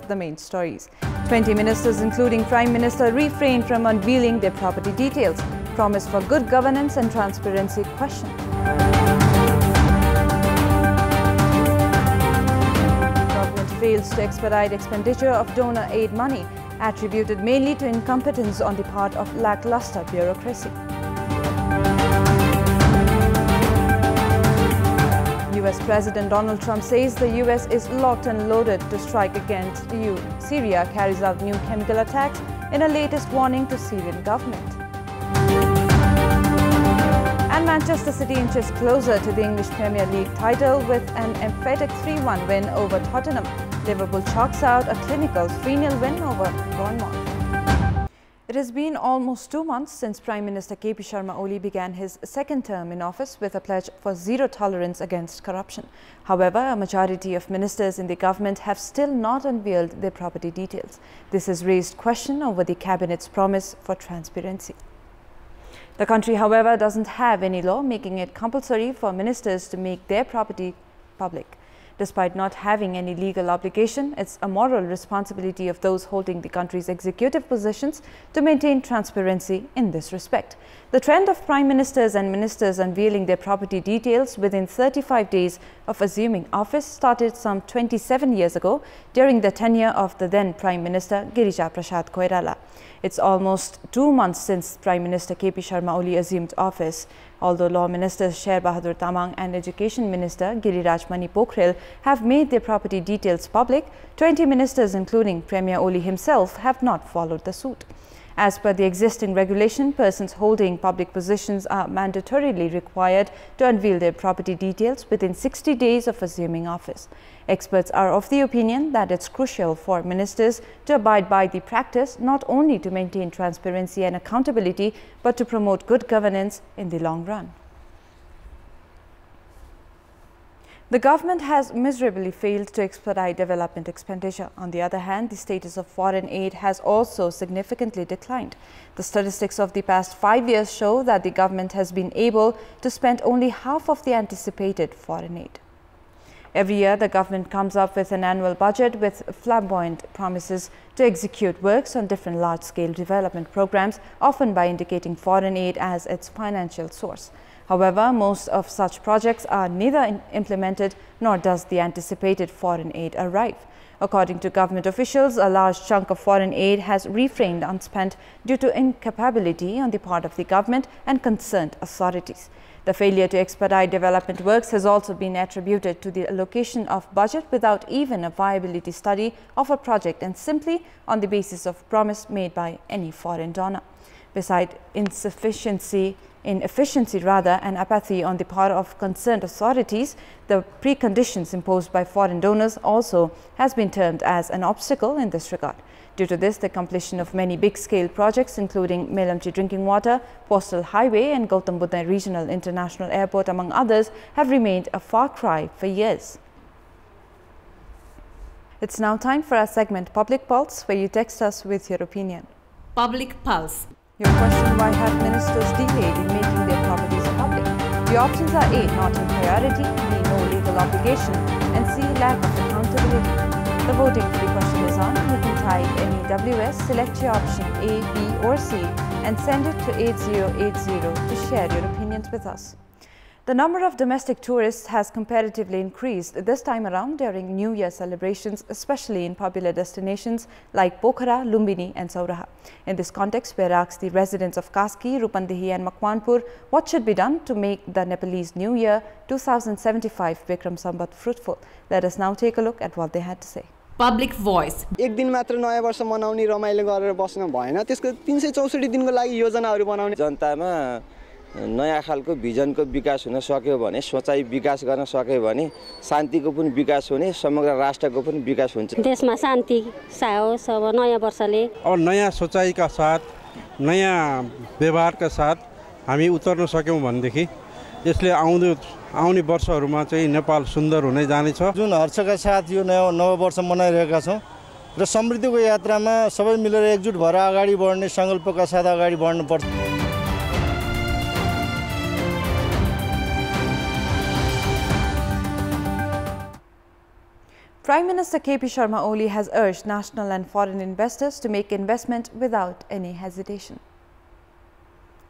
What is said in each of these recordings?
the main stories. 20 ministers, including Prime Minister, refrained from unveiling their property details. Promise for good governance and transparency questioned. Government fails to expedite expenditure of donor aid money, attributed mainly to incompetence on the part of lackluster bureaucracy. US President Donald Trump says the US is locked and loaded to strike against Syria, carries out new chemical attacks in a latest warning to Syrian government. And Manchester City inches closer to the English Premier League title with an emphatic 3-1 win over Tottenham. Liverpool chalks out a clinical 3-0 win over Bournemouth. It has been almost 2 months since Prime Minister KP Sharma Oli began his second term in office with a pledge for zero tolerance against corruption. However, a majority of ministers in the government have still not unveiled their property details. This has raised question over the cabinet's promise for transparency. The country, however, doesn't have any law making it compulsory for ministers to make their property public. Despite not having any legal obligation, it's a moral responsibility of those holding the country's executive positions to maintain transparency in this respect. The trend of prime ministers and ministers unveiling their property details within 35 days of assuming office started some 27 years ago during the tenure of the then Prime Minister Girija Prasad Koirala. It's almost 2 months since Prime Minister KP Sharma Oli assumed office. Although Law Ministers Sher Bahadur Tamang and Education Minister Giriraj Mani Pokhrel have made their property details public, 20 ministers, including Premier Oli himself, have not followed the suit. As per the existing regulation, persons holding public positions are mandatorily required to unveil their property details within 60 days of assuming office. Experts are of the opinion that it's crucial for ministers to abide by the practice not only to maintain transparency and accountability, but to promote good governance in the long run. The government has miserably failed to expedite development expenditure. On the other hand, the status of foreign aid has also significantly declined. The statistics of the past 5 years show that the government has been able to spend only half of the anticipated foreign aid. Every year, the government comes up with an annual budget with flamboyant promises to execute works on different large-scale development programs, often by indicating foreign aid as its financial source. However, most of such projects are neither implemented nor does the anticipated foreign aid arrive. According to government officials, a large chunk of foreign aid has refrained unspent due to incapability on the part of the government and concerned authorities. The failure to expedite development works has also been attributed to the allocation of budget without even a viability study of a project and simply on the basis of promise made by any foreign donor. Besides inefficiency and apathy on the part of concerned authorities, the preconditions imposed by foreign donors also has been termed as an obstacle in this regard. Due to this, the completion of many big-scale projects, including Melamchi Drinking Water, Postal Highway and Gautam Buddha Regional International Airport, among others, have remained a far cry for years. It's now time for our segment Public Pulse, where you text us with your opinion. Public Pulse. Your question: why have ministers delayed in making their properties public? The options are A, not in priority, B, no legal obligation, and C, lack of accountability. The voting for the question is on. You can type NEWS, select your option A, B or C and send it to 8080 to share your opinions with us. The number of domestic tourists has comparatively increased this time around during New Year celebrations, especially in popular destinations like Pokhara, Lumbini and Sauraha. In this context, we asked the residents of Kaski, Rupandehi and Makwanpur what should be done to make the Nepalese New Year 2075 Vikram Sambat fruitful. Let us now take a look at what they had to say. Public Voice. एक दिन मात्र नयाँ वर्ष मनाउने रमाइलो गरेर बस्न भएन, त्यसको 364 दिनको लागि योजनाहरू बनाउने। जनतामा नयाँ खालको भिजनको विकास हुन सक्यो भने, सोचाइ विकास गर्न सक्यो भने शान्तिको पनि विकास हुने, समग्र राष्ट्रको पनि विकास हुन्छ। देशमा शान्ति साहोस् अब नयाँ वर्षले और नयाँ सोचाइका साथ, नयाँ व्यवहारका साथ हामी उतर्न सक्यौं भनेदेखि यसले आउने वर्षहरुमा चाहिँ नेपाल सुन्दर हुने जानेछ। जुन हर्षका साथ यो नव वर्ष मनाइरहेका छौं र समृद्धिको यात्रामा सबै मिलेर एकजुट भएर अगाडि बढ्ने संकल्पका साथ अगाडि बढ्नु पर्छ। Prime Minister KP Sharma Oli has urged national and foreign investors to make investment without any hesitation.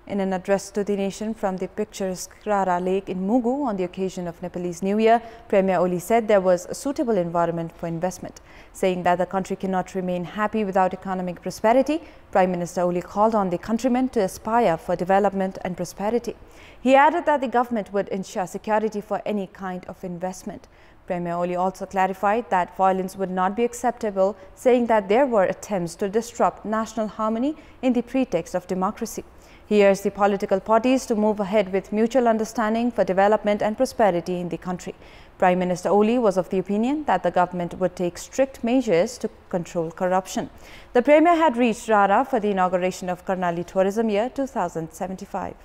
In an address to the nation from the picturesque Rara Lake in Mugu on the occasion of Nepalese New Year, Premier Oli said there was a suitable environment for investment. Saying that the country cannot remain happy without economic prosperity, Prime Minister Oli called on the countrymen to aspire for development and prosperity. He added that the government would ensure security for any kind of investment. Premier Oli also clarified that violence would not be acceptable, saying that there were attempts to disrupt national harmony in the pretext of democracy. He urged the political parties to move ahead with mutual understanding for development and prosperity in the country. Prime Minister Oli was of the opinion that the government would take strict measures to control corruption. The Premier had reached Rara for the inauguration of Karnali Tourism Year 2075.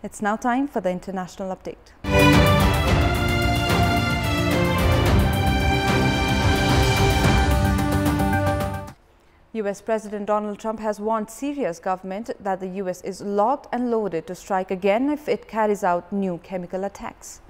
It's now time for the international update. US President Donald Trump has warned Syria's government that the US is locked and loaded to strike again if it carries out new chemical attacks.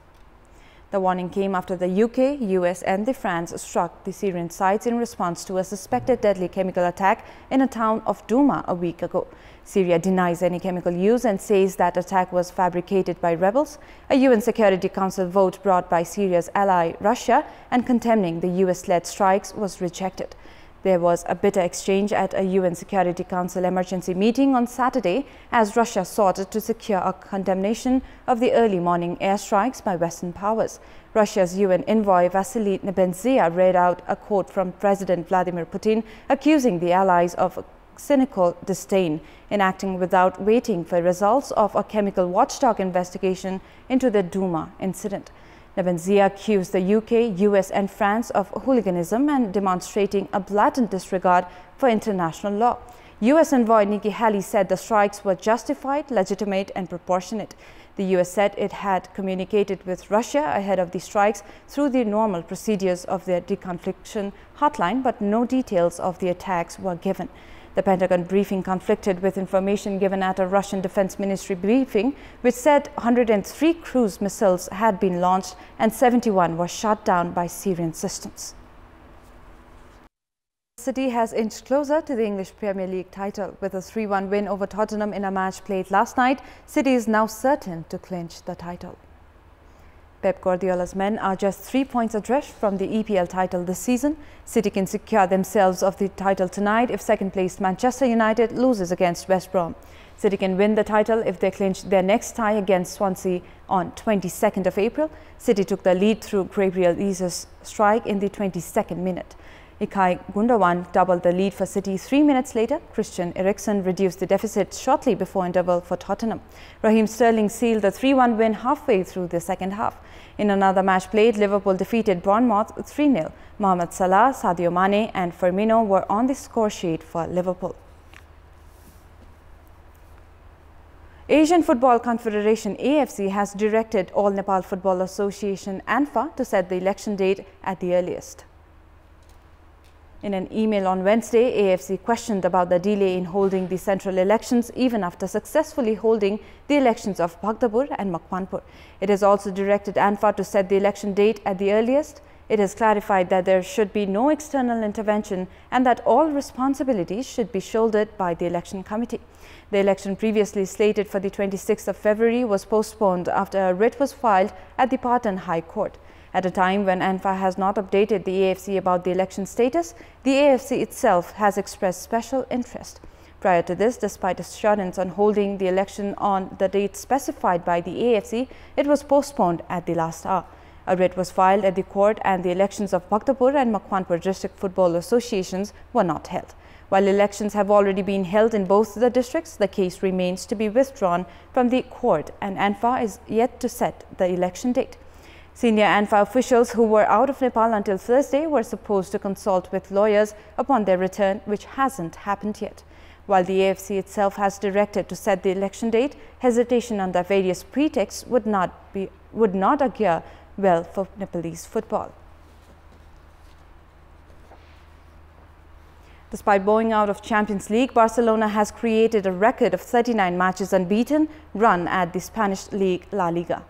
The warning came after the UK, US and France struck the Syrian sites in response to a suspected deadly chemical attack in a town of Douma a week ago. Syria denies any chemical use and says that attack was fabricated by rebels. A UN Security Council vote brought by Syria's ally Russia and condemning the US-led strikes was rejected. There was a bitter exchange at a UN Security Council emergency meeting on Saturday as Russia sought to secure a condemnation of the early morning airstrikes by Western powers. Russia's UN envoy Vasily Nebenzia read out a quote from President Vladimir Putin accusing the allies of cynical disdain in acting without waiting for results of a chemical watchdog investigation into the Douma incident. Nebenzia accused the UK, US and France of hooliganism and demonstrating a blatant disregard for international law. US envoy Nikki Haley said the strikes were justified, legitimate and proportionate. The US said it had communicated with Russia ahead of the strikes through the normal procedures of their deconfliction hotline, but no details of the attacks were given. The Pentagon briefing conflicted with information given at a Russian Defense Ministry briefing, which said 103 cruise missiles had been launched and 71 were shot down by Syrian systems. The City has inched closer to the English Premier League title. With a 3-1 win over Tottenham in a match played last night, City is now certain to clinch the title. Pep Guardiola's men are just 3 points adrift from the EPL title this season. City can secure themselves of the title tonight if second-placed Manchester United loses against West Brom. City can win the title if they clinch their next tie against Swansea on 22nd of April. City took the lead through Gabriel Jesus' strike in the 22nd minute. Ilkay Gundogan doubled the lead for City 3 minutes later. Christian Eriksen reduced the deficit shortly before interval for Tottenham. Raheem Sterling sealed the 3-1 win halfway through the second half. In another match played, Liverpool defeated Bournemouth 3-0. Mohamed Salah, Sadio Mane and Firmino were on the score sheet for Liverpool. Asian Football Confederation AFC has directed All Nepal Football Association ANFA to set the election date at the earliest. In an email on Wednesday, AFC questioned about the delay in holding the central elections even after successfully holding the elections of Bhaktapur and Makwanpur. It has also directed ANFA to set the election date at the earliest. It has clarified that there should be no external intervention and that all responsibilities should be shouldered by the election committee. The election previously slated for the 26th of February was postponed after a writ was filed at the Patan High Court. At a time when ANFA has not updated the AFC about the election status, the AFC itself has expressed special interest. Prior to this, despite assurance on holding the election on the date specified by the AFC, it was postponed at the last hour. A writ was filed at the court and the elections of Bhaktapur and Makwanpur district football associations were not held. While elections have already been held in both the districts, the case remains to be withdrawn from the court and ANFA is yet to set the election date. Senior ANFA officials who were out of Nepal until Thursday were supposed to consult with lawyers upon their return, which hasn't happened yet. While the AFC itself has directed to set the election date, hesitation under various pretexts would not augur well for Nepalese football. Despite bowing out of Champions League, Barcelona has created a record of 39 matches unbeaten run at the Spanish league La Liga.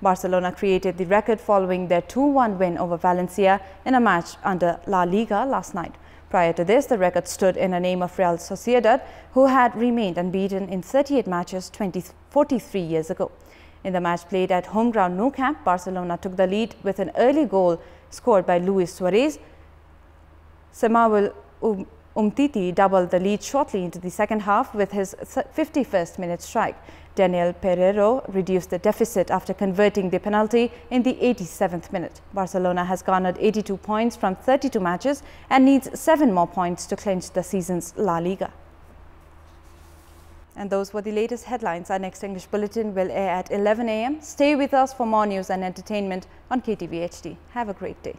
Barcelona created the record following their 2-1 win over Valencia in a match under La Liga last night. Prior to this, the record stood in the name of Real Sociedad, who had remained unbeaten in 38 matches 43 years ago. In the match played at home ground Nou Camp, Barcelona took the lead with an early goal scored by Luis Suarez. Samuel Umtiti doubled the lead shortly into the second half with his 51st minute strike. Daniel Pereiro reduced the deficit after converting the penalty in the 87th minute. Barcelona has garnered 82 points from 32 matches and needs 7 more points to clinch the season's La Liga. And those were the latest headlines. Our next English bulletin will air at 11 a.m. Stay with us for more news and entertainment on KTV HD. Have a great day.